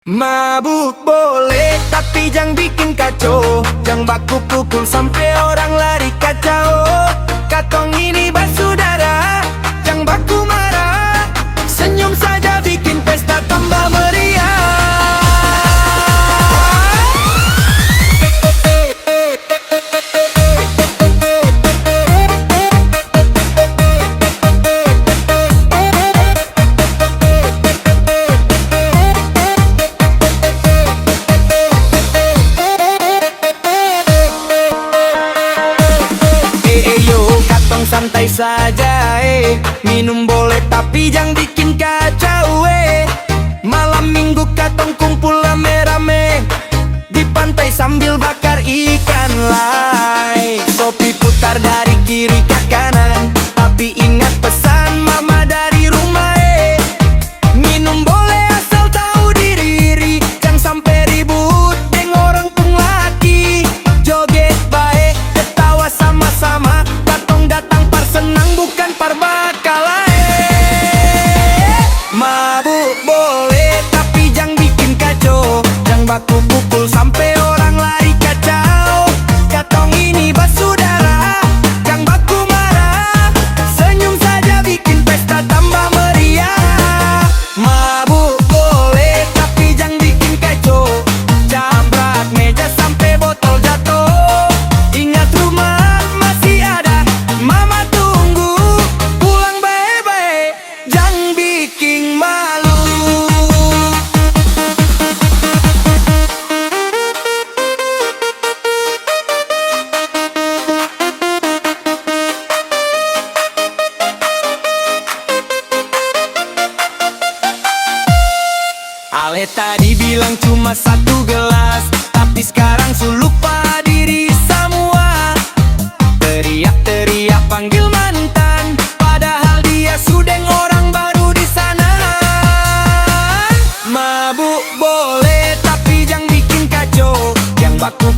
Mabuk boleh, tapi jangan bikin kacau. Jangan baku pukul sampai orang lari kacau. Katong ini bersaudara, jangan baku marah. Senyum saja bikin pesta tambah meriah. Santai saja, minum boleh tapi jangan bikin kacau, Malam minggu katong kumpul rame-rame di pantai sambil bakar ikan lai. Kopi putar dari kiri ke kanan, tapi ingat pesan mama dari rumah, minum boleh asal tahu diri, jangan sampai ribut deng orang tung laki. Joget baik, ketawa sama-sama, datang par senang bukan par bakal. Mabuk boleh tapi jangan bikin kacau. Jangan baku pukul sampai orang lari kacau. Katong ini bersaudara, jangan baku marah. Senyum saja bikin pesta tambah meriah. Mabuk boleh tapi jangan bikin kacau. Cabrak meja sampai botol jatuh. Ingat rumah masih ada, mama tunggu, pulang baik-baik, jangan bikin malu. Ale tadi bilang cuma satu gelas, tapi sekarang su lupa diri semua. Teriak-teriak panggil mantan, padahal dia sudah orang baru di sana. Mabuk boleh tapi jangan bikin kacau. Yang baku